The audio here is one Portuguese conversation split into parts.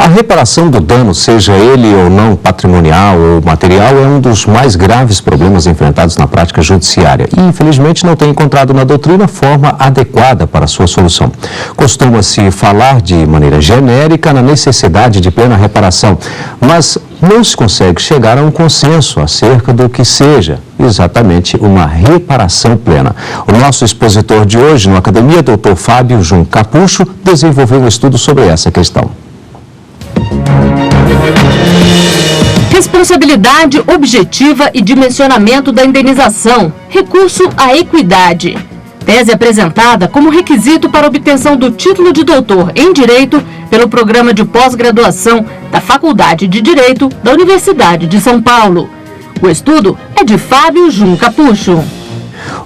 A reparação do dano, seja ele ou não patrimonial ou material, é um dos mais graves problemas enfrentados na prática judiciária e, infelizmente, não tem encontrado na doutrina forma adequada para sua solução. Costuma-se falar de maneira genérica na necessidade de plena reparação, mas não se consegue chegar a um consenso acerca do que seja exatamente uma reparação plena. O nosso expositor de hoje no Academia, Dr. Fábio Jun Capucho, desenvolveu um estudo sobre essa questão. Responsabilidade objetiva e dimensionamento da indenização, recurso à equidade. Tese apresentada como requisito para obtenção do título de doutor em Direito pelo Programa de Pós-Graduação da Faculdade de Direito da Universidade de São Paulo. O estudo é de Fábio Jun Capucho.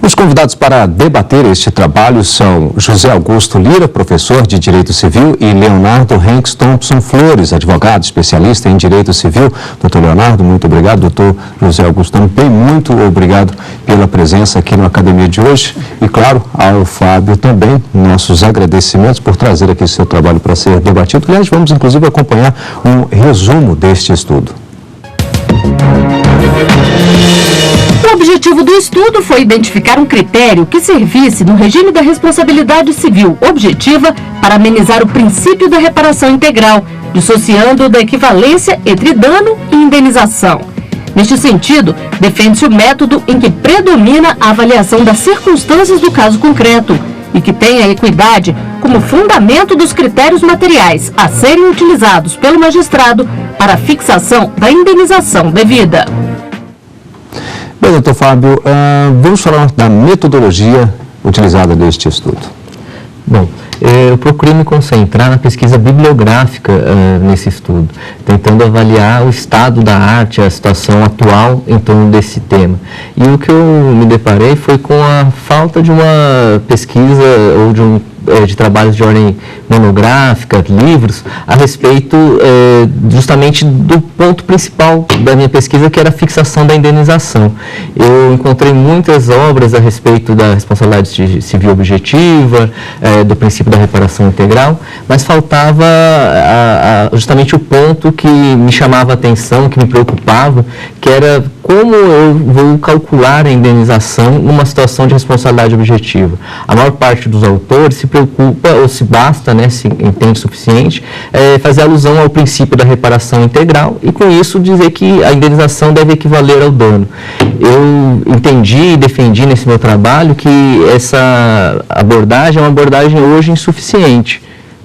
Os convidados para debater este trabalho são José Augusto Lira, professor de Direito Civil, e Leonardo Henks Thompson Flores, advogado especialista em Direito Civil. Doutor Leonardo, muito obrigado. Doutor José Augusto também, muito obrigado pela presença aqui na Academia de hoje. E, claro, ao Fábio também, nossos agradecimentos por trazer aqui seu trabalho para ser debatido. Aliás, vamos inclusive acompanhar um resumo deste estudo. O objetivo do estudo foi identificar um critério que servisse no regime da responsabilidade civil objetiva para amenizar o princípio da reparação integral, dissociando da equivalência entre dano e indenização. Neste sentido, defende-se o método em que predomina a avaliação das circunstâncias do caso concreto e que tem a equidade como fundamento dos critérios materiais a serem utilizados pelo magistrado para a fixação da indenização devida. Bem, doutor Fábio, vamos falar da metodologia utilizada neste estudo. Bom, eu procurei me concentrar na pesquisa bibliográfica nesse estudo, tentando avaliar o estado da arte, a situação atual em torno desse tema. E o que eu me deparei foi com a falta de uma pesquisa ou de trabalhos de ordem monográfica, livros, a respeito justamente do ponto principal da minha pesquisa, que era a fixação da indenização. Eu encontrei muitas obras a respeito da responsabilidade civil objetiva, do princípio da reparação integral, mas faltava justamente o ponto que me chamava a atenção, que me preocupava, que era como eu vou calcular a indenização numa situação de responsabilidade objetiva. A maior parte dos autores se preocupa, ou se basta, né, se entende suficiente, fazer alusão ao princípio da reparação integral e, com isso, dizer que a indenização deve equivaler ao dano. Eu entendi e defendi nesse meu trabalho que essa abordagem é uma abordagem hoje insuficiente,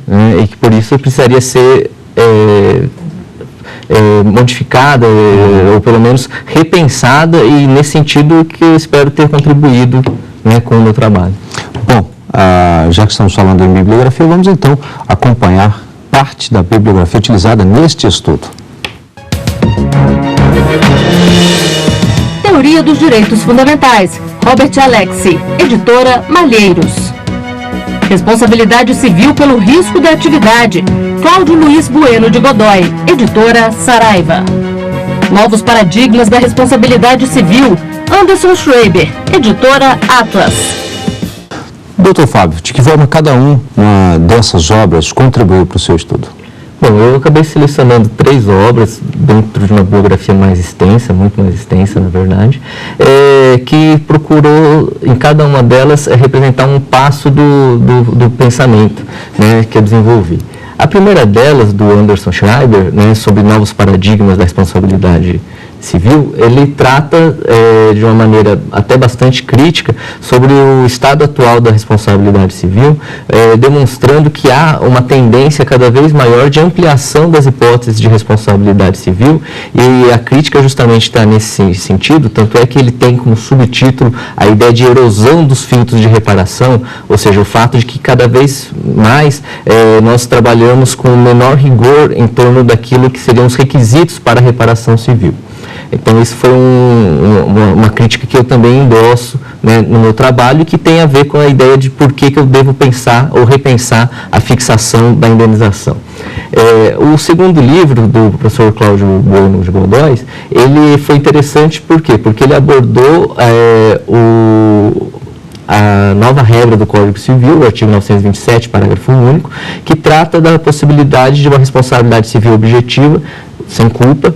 né, e que, por isso, precisaria ser modificada ou pelo menos repensada, e nesse sentido que eu espero ter contribuído, né, com o meu trabalho. Bom, já que estamos falando em bibliografia, vamos então acompanhar parte da bibliografia utilizada neste estudo. Teoria dos Direitos Fundamentais, Robert Alexi, editora Malheiros. Responsabilidade Civil pelo Risco da Atividade, Cláudio Luiz Bueno de Godoy, editora Saraiva. Novos Paradigmas da Responsabilidade Civil, Anderson Schreiber, editora Atlas. Doutor Fábio, de que forma cada uma dessas obras contribuiu para o seu estudo? Bom, eu acabei selecionando 3 obras dentro de uma biografia mais extensa, muito mais extensa, na verdade, que procurou, em cada uma delas, representar um passo do pensamento, né, que eu desenvolvi. A primeira delas, do Anderson Schreiber, né, sobre novos paradigmas da responsabilidade civil, ele trata de uma maneira até bastante crítica sobre o estado atual da responsabilidade civil, demonstrando que há uma tendência cada vez maior de ampliação das hipóteses de responsabilidade civil, e a crítica justamente está nesse sentido, tanto é que ele tem como subtítulo a ideia de erosão dos filtros de reparação, ou seja, o fato de que cada vez mais nós trabalhamos com menor rigor em torno daquilo que seriam os requisitos para a reparação civil. Então, isso foi uma crítica que eu também endosso, né, no meu trabalho, e que tem a ver com a ideia de por que eu devo pensar ou repensar a fixação da indenização. O segundo livro, do professor Cláudio Bueno de Godoy, ele foi interessante por quê? Porque ele abordou a nova regra do Código Civil, o artigo 927, parágrafo único, que trata da possibilidade de uma responsabilidade civil objetiva, sem culpa,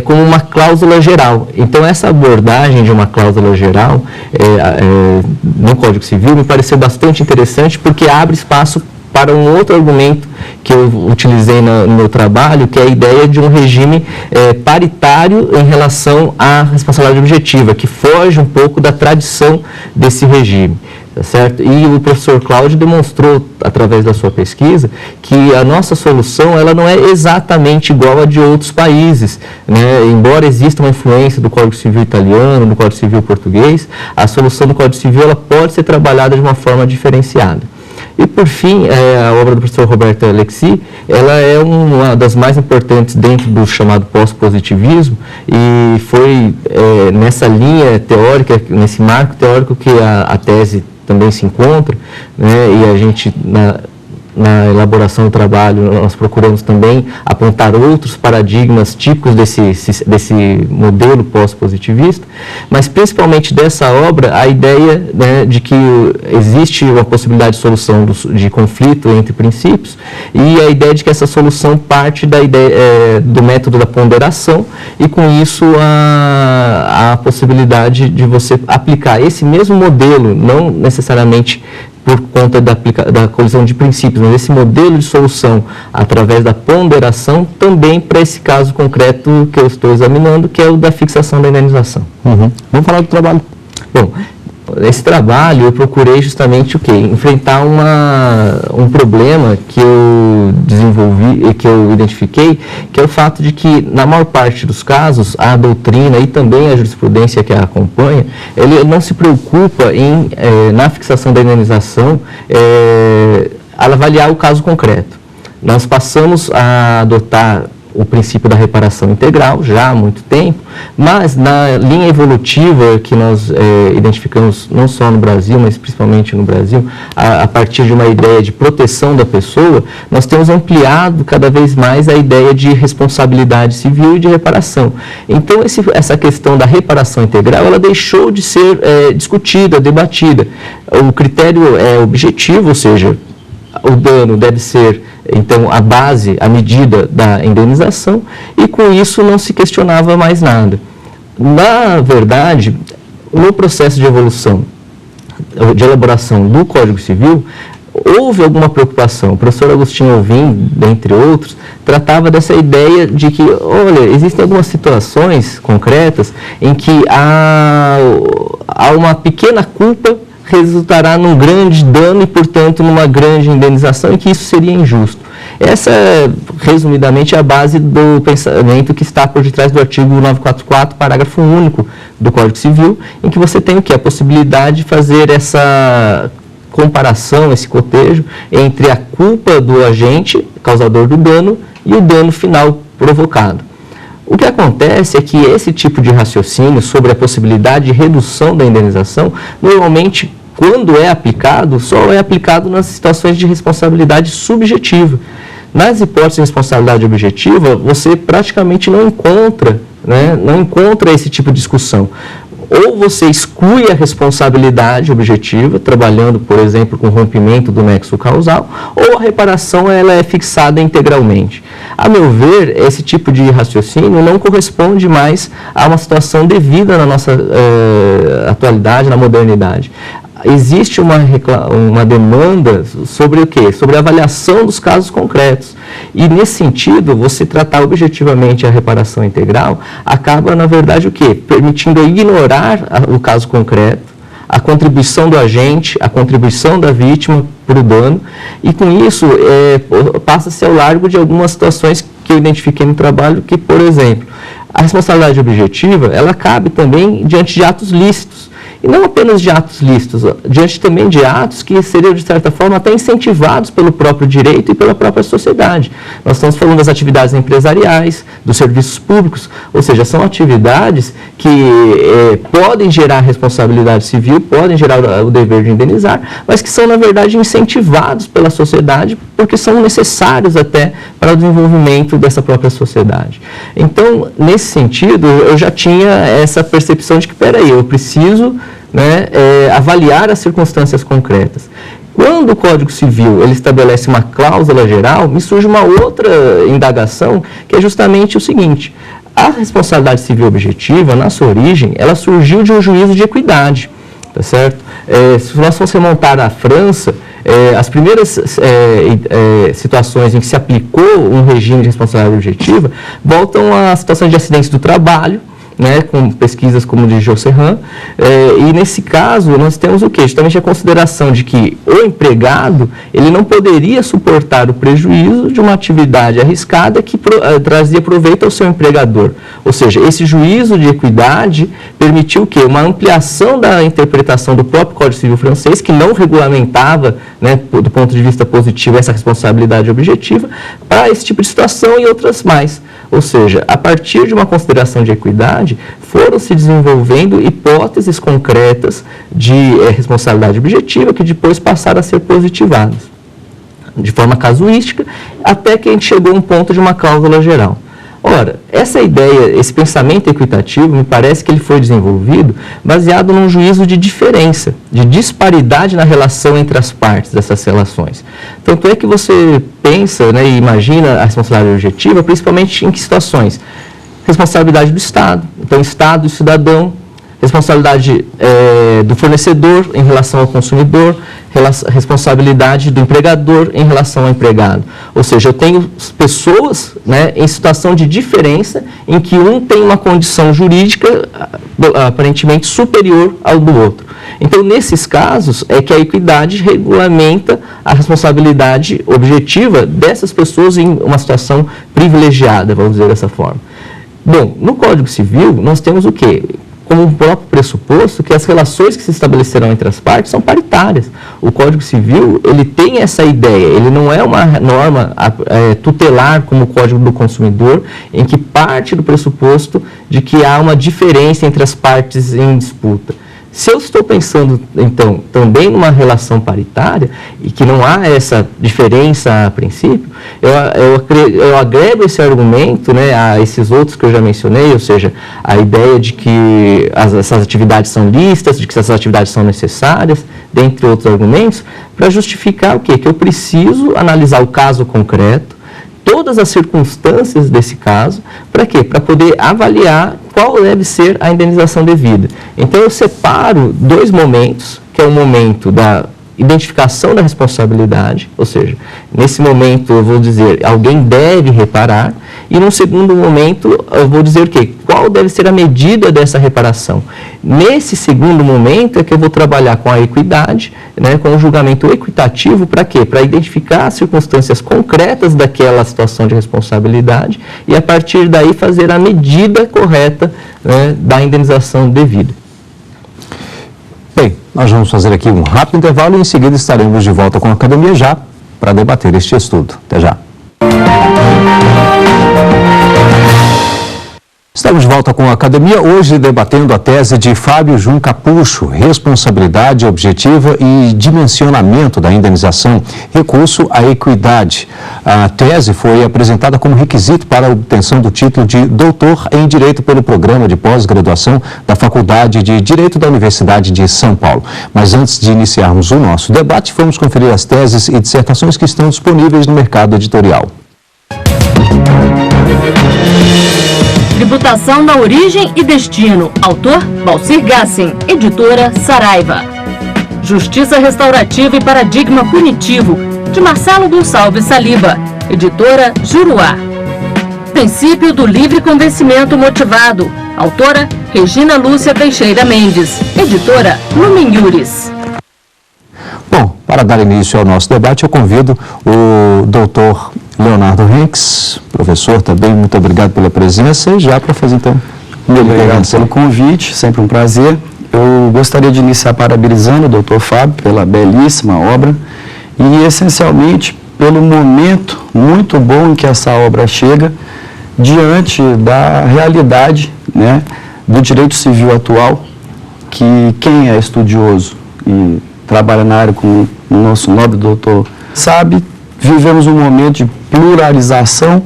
como uma cláusula geral. Então, essa abordagem de uma cláusula geral no Código Civil me pareceu bastante interessante, porque abre espaço para um outro argumento que eu utilizei no meu trabalho, que é a ideia de um regime paritário em relação à responsabilidade objetiva, que foge um pouco da tradição desse regime. Tá certo? E o professor Cláudio demonstrou, através da sua pesquisa, que a nossa solução ela não é exatamente igual a de outros países, né? Embora exista uma influência do Código Civil italiano, do Código Civil português, a solução do Código Civil ela pode ser trabalhada de uma forma diferenciada. E, por fim, a obra do professor Roberto Alexi, ela é uma das mais importantes dentro do chamado pós-positivismo, e foi nessa linha teórica, nesse marco teórico que a tese também se encontra, né? E a gente, na elaboração do trabalho, nós procuramos também apontar outros paradigmas típicos desse modelo pós-positivista, mas principalmente dessa obra, a ideia, né, de que existe uma possibilidade de solução de conflito entre princípios, e a ideia de que essa solução parte da ideia do método da ponderação, e com isso a possibilidade de você aplicar esse mesmo modelo, não necessariamente por conta da colisão de princípios, mas esse modelo de solução através da ponderação também para esse caso concreto que eu estou examinando, que é o da fixação da indenização. Vamos falar do trabalho. Bom, nesse trabalho eu procurei justamente o quê? Enfrentar um problema que eu desenvolvi, que eu identifiquei, que é o fato de que, na maior parte dos casos, a doutrina e também a jurisprudência que a acompanha, ele não se preocupa em, na fixação da indenização, avaliar o caso concreto. Nós passamos a adotar o princípio da reparação integral já há muito tempo, mas na linha evolutiva que nós identificamos não só no Brasil, mas principalmente no Brasil, a partir de uma ideia de proteção da pessoa, nós temos ampliado cada vez mais a ideia de responsabilidade civil e de reparação. Então, essa questão da reparação integral, ela deixou de ser discutida, debatida. O critério é objetivo, ou seja, o dano deve ser, então, a base, a medida da indenização, e com isso não se questionava mais nada. Na verdade, no processo de evolução, de elaboração do Código Civil, houve alguma preocupação. O professor Agostinho Alvim, dentre outros, tratava dessa ideia de que, olha, existem algumas situações concretas em que há uma pequena culpa resultará num grande dano e, portanto, numa grande indenização, e que isso seria injusto. Essa, resumidamente, é a base do pensamento que está por detrás do artigo 944, parágrafo único do Código Civil, em que você tem o quê? A possibilidade de fazer essa comparação, esse cotejo entre a culpa do agente, causador do dano, e o dano final provocado. O que acontece é que esse tipo de raciocínio sobre a possibilidade de redução da indenização, normalmente, quando é aplicado, só é aplicado nas situações de responsabilidade subjetiva. Nas hipóteses de responsabilidade objetiva, você praticamente não encontra, né, esse tipo de discussão. Ou você exclui a responsabilidade objetiva, trabalhando, por exemplo, com o rompimento do nexo causal, ou a reparação ela é fixada integralmente. A meu ver, esse tipo de raciocínio não corresponde mais a uma situação devida na nossa atualidade, na modernidade. Existe uma demanda sobre o quê? Sobre a avaliação dos casos concretos. E, nesse sentido, você tratar objetivamente a reparação integral acaba, na verdade, o quê? Permitindo ignorar o caso concreto, a contribuição do agente, a contribuição da vítima para o dano, e, com isso, passa-se ao largo de algumas situações que eu identifiquei no trabalho, que, por exemplo, a responsabilidade objetiva, ela cabe também diante de atos lícitos. E não apenas de atos lícitos, diante também de atos que seriam, de certa forma, até incentivados pelo próprio direito e pela própria sociedade. Nós estamos falando das atividades empresariais, dos serviços públicos, ou seja, são atividades que podem gerar responsabilidade civil, podem gerar o dever de indenizar, mas que são, na verdade, incentivados pela sociedade, porque são necessários até para o desenvolvimento dessa própria sociedade. Então, nesse sentido, eu já tinha essa percepção de que, peraí, eu preciso né, avaliar as circunstâncias concretas. Quando o Código Civil ele estabelece uma cláusula geral, me surge uma outra indagação, que é justamente o seguinte: a responsabilidade civil objetiva, na sua origem, ela surgiu de um juízo de equidade, tá certo? Se nós formos remontar à França, as primeiras situações em que se aplicou um regime de responsabilidade objetiva voltam à situação de acidentes do trabalho, né, com pesquisas como de Josserand, e nesse caso nós temos o quê? Justamente a consideração de que o empregado ele não poderia suportar o prejuízo de uma atividade arriscada que trazia proveito ao seu empregador. Ou seja, esse juízo de equidade permitiu o quê? Uma ampliação da interpretação do próprio Código Civil francês, que não regulamentava, né, do ponto de vista positivo, essa responsabilidade objetiva, para esse tipo de situação e outras mais. Ou seja, a partir de uma consideração de equidade, foram se desenvolvendo hipóteses concretas de responsabilidade objetiva que depois passaram a ser positivadas, de forma casuística, até que a gente chegou a um ponto de uma cláusula geral. Ora, essa ideia, esse pensamento equitativo, me parece que ele foi desenvolvido baseado num juízo de diferença, de disparidade na relação entre as partes dessas relações. Tanto é que você pensa, né, e imagina a responsabilidade objetiva, principalmente em que situações? Responsabilidade do Estado, então Estado e cidadão, responsabilidade do fornecedor em relação ao consumidor, responsabilidade do empregador em relação ao empregado. Ou seja, eu tenho pessoas, né, em situação de diferença, em que um tem uma condição jurídica aparentemente superior ao do outro. Então, nesses casos, é que a equidade regulamenta a responsabilidade objetiva dessas pessoas em uma situação privilegiada, vamos dizer dessa forma. Bom, no Código Civil, nós temos o quê? Como um próprio pressuposto que as relações que se estabelecerão entre as partes são paritárias. O Código Civil, ele tem essa ideia, ele não é uma norma tutelar como o Código do Consumidor, em que parte do pressuposto de que há uma diferença entre as partes em disputa. Se eu estou pensando, então, também numa relação paritária, e que não há essa diferença a princípio, eu agrego esse argumento, né, a esses outros que eu já mencionei, ou seja, a ideia de que essas atividades são lícitas, de que essas atividades são necessárias, dentre outros argumentos, para justificar o quê? Que eu preciso analisar o caso concreto, todas as circunstâncias desse caso, para quê? Para poder avaliar qual deve ser a indenização devida. Então, eu separo dois momentos, que é o momento da identificação da responsabilidade, ou seja, nesse momento eu vou dizer, alguém deve reparar, e no segundo momento eu vou dizer o quê? Qual deve ser a medida dessa reparação. Nesse segundo momento é que eu vou trabalhar com a equidade, né, com o julgamento equitativo, para quê? Para identificar as circunstâncias concretas daquela situação de responsabilidade e a partir daí fazer a medida correta, né, da indenização devida. Bem, nós vamos fazer aqui um rápido intervalo e em seguida estaremos de volta com a Academia Já para debater este estudo. Até já. Estamos de volta com a Academia, hoje debatendo a tese de Fábio Jun Capucho, responsabilidade objetiva e dimensionamento da indenização, recurso à equidade. A tese foi apresentada como requisito para a obtenção do título de doutor em Direito pelo Programa de Pós-Graduação da Faculdade de Direito da Universidade de São Paulo. Mas antes de iniciarmos o nosso debate, vamos conferir as teses e dissertações que estão disponíveis no mercado editorial. Tributação na origem e destino. Autor, Valcir Gassin. Editora, Saraiva. Justiça restaurativa e paradigma punitivo, de Marcelo Gonçalves Saliba. Editora, Juruá. Princípio do livre convencimento motivado. Autora, Regina Lúcia Teixeira Mendes. Editora, Lumen Iuris. Bom, para dar início ao nosso debate, eu convido o doutor Leonardo Henks, professor também, muito obrigado pela presença e já para fazer então... Muito obrigado pelo convite, sempre um prazer. Eu gostaria de iniciar parabenizando o doutor Fábio pela belíssima obra e essencialmente pelo momento muito bom em que essa obra chega diante da realidade, né, do direito civil atual, que quem é estudioso e trabalha na área com o nosso nobre doutor sabe, vivemos um momento de pluralização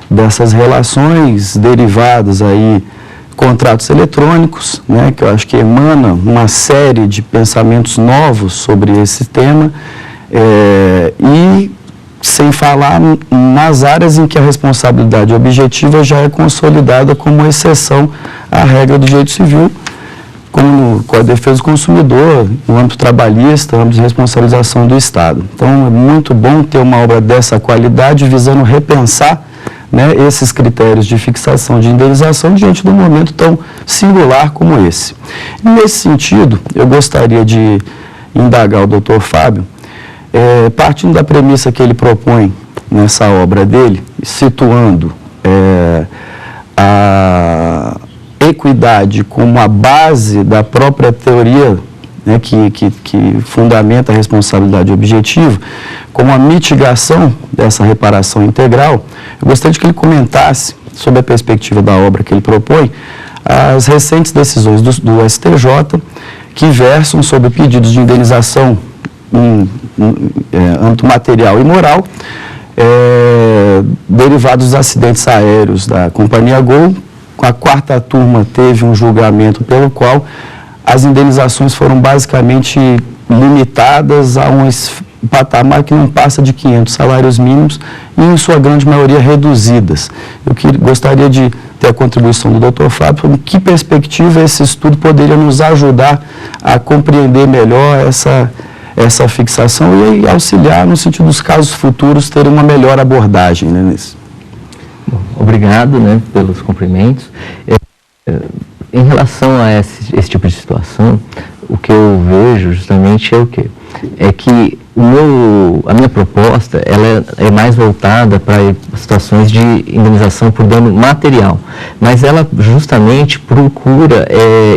dessas relações derivadas aí contratos eletrônicos, né, que eu acho que emana uma série de pensamentos novos sobre esse tema, e sem falar nas áreas em que a responsabilidade objetiva já é consolidada como exceção à regra do direito civil, como com a defesa do consumidor, no âmbito trabalhista, no âmbito de responsabilização do Estado. Então, é muito bom ter uma obra dessa qualidade, visando repensar, né, esses critérios de fixação de indenização diante de um momento tão singular como esse. E nesse sentido, eu gostaria de indagar o doutor Fábio, partindo da premissa que ele propõe nessa obra dele, situando a equidade como a base da própria teoria, né, que fundamenta a responsabilidade objetiva, como a mitigação dessa reparação integral. Eu gostaria de que ele comentasse, sob a perspectiva da obra que ele propõe, as recentes decisões do STJ que versam sobre pedidos de indenização em âmbito material e moral, derivados dos acidentes aéreos da companhia Gol. A quarta turma teve um julgamento pelo qual as indenizações foram basicamente limitadas a um patamar que não passa de 500 salários mínimos e, em sua grande maioria, reduzidas. Eu gostaria de ter a contribuição do Dr. Fábio sobre que perspectiva esse estudo poderia nos ajudar a compreender melhor essa fixação e auxiliar no sentido dos casos futuros terem uma melhor abordagem, né, nisso. Bom, obrigado, né, pelos cumprimentos. Em relação a esse tipo de situação, o que eu vejo justamente é o quê? É que a minha proposta ela é mais voltada para situações de indenização por dano material, mas ela justamente procura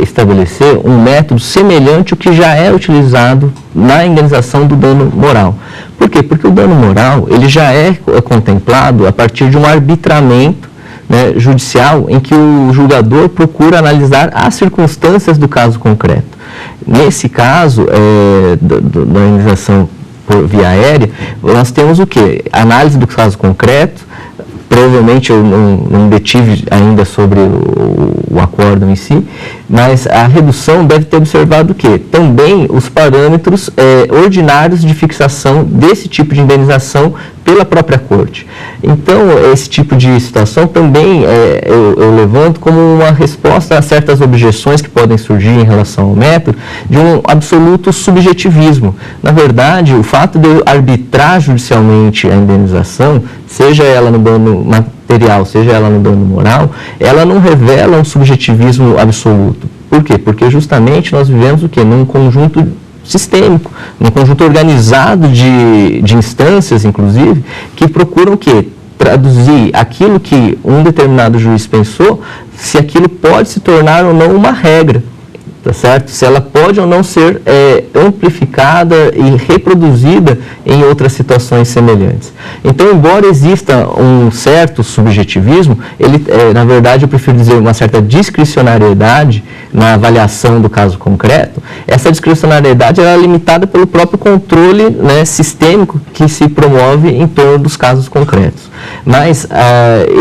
estabelecer um método semelhante ao que já é utilizado na indenização do dano moral. Por quê? Porque o dano moral ele já é contemplado a partir de um arbitramento, né, judicial, em que o julgador procura analisar as circunstâncias do caso concreto. Nesse caso, da indenização por via aérea, nós temos o quê? Análise do caso concreto. Provavelmente eu não detive ainda sobre o acórdão em si, mas a redução deve ter observado o quê? Também os parâmetros ordinários de fixação desse tipo de indenização pela própria corte. Então, esse tipo de situação também eu levanto como uma resposta a certas objeções que podem surgir em relação ao método de um absoluto subjetivismo. Na verdade, o fato de eu arbitrar judicialmente a indenização, seja ela no dano material, seja ela no dano moral, ela não revela um subjetivismo absoluto. Por quê? Porque justamente nós vivemos o quê? Num conjunto sistêmico, num conjunto organizado de instâncias, inclusive, que procuram o quê? Traduzir aquilo que um determinado juiz pensou, se aquilo pode se tornar ou não uma regra, tá certo? Se ela pode ou não ser amplificada e reproduzida em outras situações semelhantes. Então, embora exista um certo subjetivismo, na verdade, eu prefiro dizer uma certa discricionariedade na avaliação do caso concreto. Essa discricionariedade é limitada pelo próprio controle, né, sistêmico que se promove em torno dos casos concretos. Mas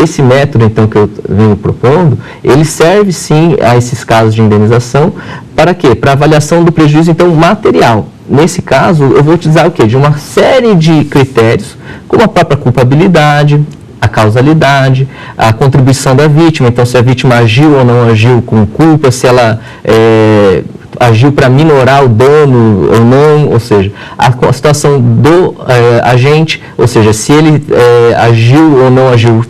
esse método, então, que eu venho propondo, ele serve sim a esses casos de indenização. Para quê? Para avaliação do prejuízo, então, material. Nesse caso, eu vou utilizar o quê? De uma série de critérios, como a própria culpabilidade, a causalidade, a contribuição da vítima. Então, se a vítima agiu ou não agiu com culpa, se ela agiu para minorar o dano ou não, ou seja, a situação do agente, ou seja, se ele agiu ou não agiu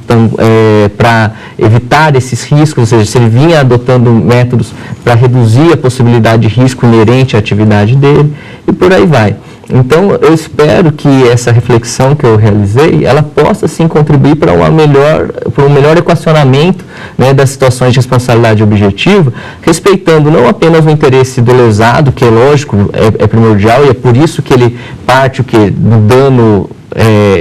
para evitar esses riscos, ou seja, se ele vinha adotando métodos para reduzir a possibilidade de risco inerente à atividade dele, e por aí vai. Então, eu espero que essa reflexão que eu realizei, ela possa, sim, contribuir para um melhor equacionamento, né, das situações de responsabilidade objetiva, respeitando não apenas o interesse do lesado, que é lógico, é primordial, e é por isso que ele parte do dano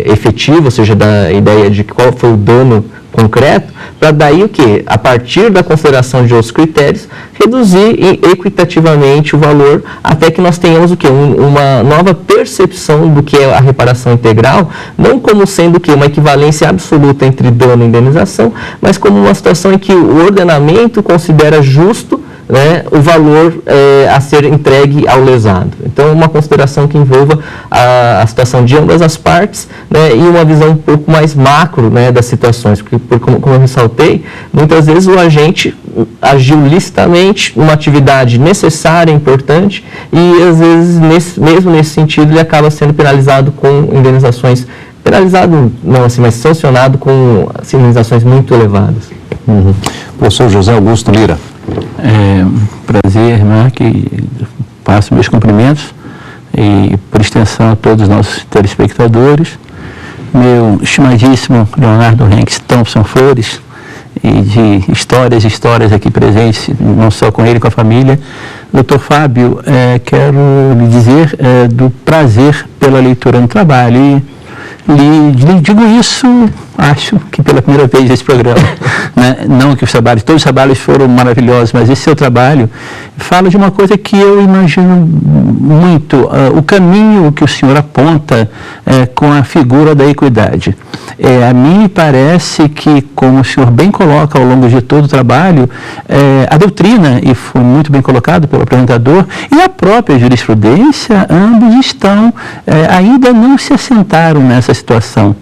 efetivo, ou seja, da ideia de qual foi o dano concreto, para daí o quê? A partir da consideração de outros critérios, reduzir equitativamente o valor, até que nós tenhamos o quê? Uma nova percepção do que é a reparação integral, não como sendo o quê? Uma equivalência absoluta entre dano e indenização, mas como uma situação em que o ordenamento considera justo, né, o valor a ser entregue ao lesado. Então, uma consideração que envolva a situação de ambas as partes, né, e uma visão um pouco mais macro, né, das situações, porque, como eu ressaltei, muitas vezes o agente agiu licitamente, uma atividade necessária, importante, e às vezes, mesmo nesse sentido, ele acaba sendo penalizado com indenizações, penalizado não assim, mas sancionado com indenizações muito elevadas. Professor José Augusto Lira. É um prazer, né, que passo meus cumprimentos e, por extensão, a todos os nossos telespectadores. Meu estimadíssimo Leonardo Henriques Thompson Flores, e de histórias aqui presentes, não só com ele, com a família. Doutor Fábio, quero lhe dizer do prazer pela leitura no trabalho. E lhe digo isso, acho que pela primeira vez nesse programa, né? Não que todos os trabalhos foram maravilhosos, mas esse seu trabalho fala de uma coisa que eu imagino muito, o caminho que o senhor aponta com a figura da equidade. A mim parece que, como o senhor bem coloca ao longo de todo o trabalho, a doutrina, e foi muito bem colocado pelo apresentador, e a própria jurisprudência, ambos ainda não se assentaram nessa situação.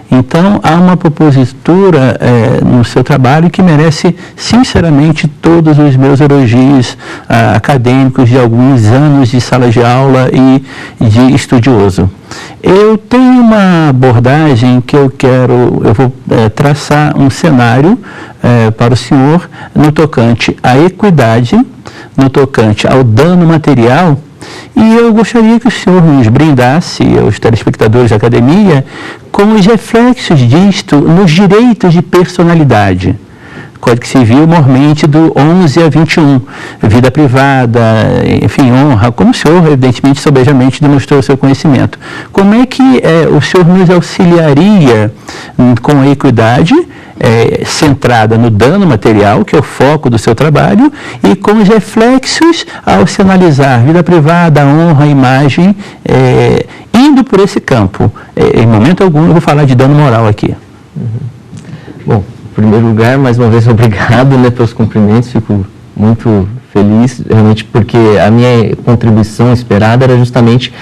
Então, há uma propositura no seu trabalho que merece, sinceramente, todos os meus elogios acadêmicos de alguns anos de sala de aula e de estudioso. Eu tenho uma abordagem que eu vou traçar um cenário para o senhor no tocante à equidade, no tocante ao dano material. E eu gostaria que o senhor nos brindasse, aos telespectadores da academia, com os reflexos disto nos direitos de personalidade. Código Civil, mormente, do 11 a 21. Vida privada, enfim, honra, como o senhor, evidentemente, sobejamente demonstrou o seu conhecimento. Como é que o senhor nos auxiliaria com a equidade, centrada no dano material, que é o foco do seu trabalho, e com os reflexos ao se analisar vida privada, honra, imagem, indo por esse campo? Em momento algum eu vou falar de dano moral aqui. Bom, em primeiro lugar, mais uma vez, obrigado, né, pelos cumprimentos, fico muito feliz, realmente, porque a minha contribuição esperada era justamente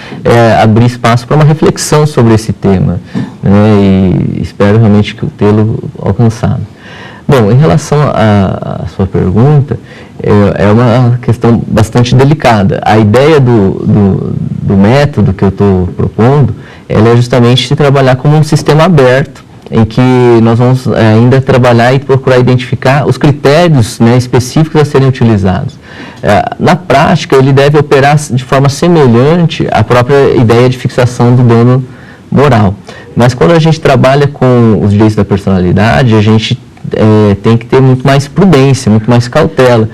abrir espaço para uma reflexão sobre esse tema, né, e espero realmente que tê-lo alcançado. Bom, em relação à sua pergunta, é uma questão bastante delicada. A ideia do método que eu estou propondo, ela é justamente se trabalhar como um sistema aberto, em que nós vamos ainda trabalhar e procurar identificar os critérios, né, específicos a serem utilizados. Na prática, ele deve operar de forma semelhante à própria ideia de fixação do dano moral. Mas quando a gente trabalha com os direitos da personalidade, a gente tem que ter muito mais prudência, muito mais cautela.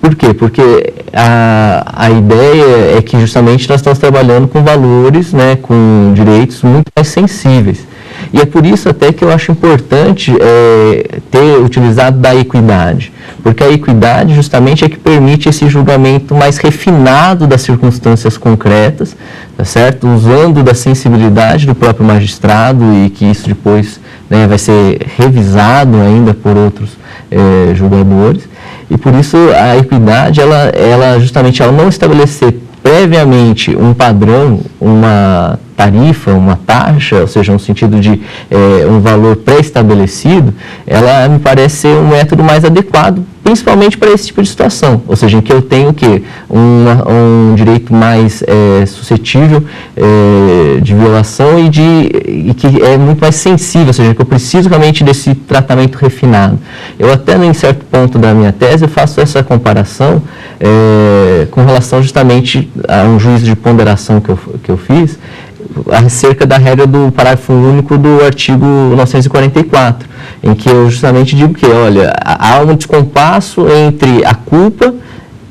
Por quê? Porque a ideia é que justamente nós estamos trabalhando com valores, né, com direitos muito mais sensíveis. E é por isso até que eu acho importante ter utilizado da equidade, porque a equidade justamente é que permite esse julgamento mais refinado das circunstâncias concretas, tá certo? Usando da sensibilidade do próprio magistrado, e que isso depois, né, vai ser revisado ainda por outros julgadores. E por isso a equidade, ela justamente, ao não estabelecer previamente um padrão, uma tarifa, uma taxa, ou seja, no sentido de um valor pré-estabelecido, ela me parece ser um método mais adequado, principalmente para esse tipo de situação, ou seja, em que eu tenho o quê? Um direito mais suscetível de violação e que é muito mais sensível, ou seja, que eu preciso realmente desse tratamento refinado. Eu até, em certo ponto da minha tese, eu faço essa comparação com relação justamente a um juízo de ponderação que eu fiz, acerca da regra do parágrafo único do artigo 944, em que eu justamente digo que, olha, há um descompasso entre a culpa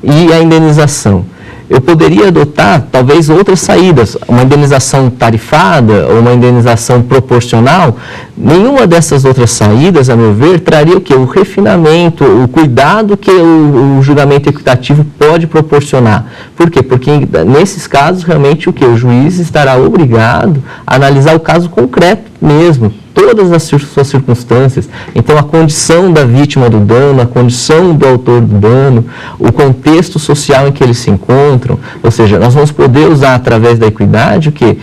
e a indenização. eu poderia adotar talvez outras saídas, uma indenização tarifada ou uma indenização proporcional. Nenhuma dessas outras saídas, a meu ver, traria o quê? O refinamento, o cuidado que o julgamento equitativo pode proporcionar. Por quê? Porque nesses casos, realmente, o juiz estará obrigado a analisar o caso concreto mesmo, todas as suas circunstâncias. Então, a condição da vítima do dano, a condição do autor do dano, o contexto social em que eles se encontram, ou seja, nós vamos poder usar através da equidade o que?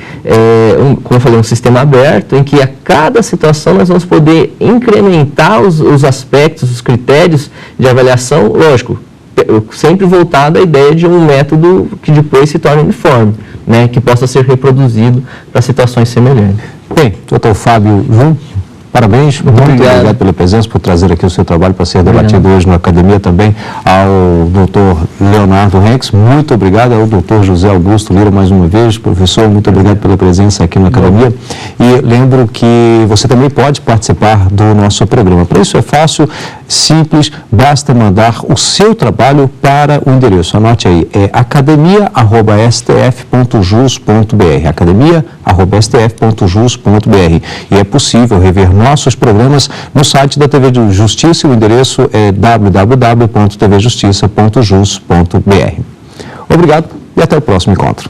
Como eu falei, um sistema aberto em que a cada situação nós vamos poder incrementar os aspectos, os critérios de avaliação, lógico, sempre voltado à ideia de um método que depois se torne uniforme, né, que possa ser reproduzido para situações semelhantes. Bem, doutor Fábio Jun, parabéns, muito obrigado pela presença, por trazer aqui o seu trabalho para ser debatido hoje na academia, também ao doutor Leonardo Rex, muito obrigado, ao doutor José Augusto Lira mais uma vez, professor, muito obrigado pela presença aqui na academia, e lembro que você também pode participar do nosso programa. Para isso é fácil, simples, basta mandar o seu trabalho para o endereço, anote aí, é academia@stf.jus.br, academia@stf.jus.br, e é possível rever nossos programas no site da TV Justiça, o endereço é www.tvjustiça.jus.br. Obrigado e até o próximo encontro.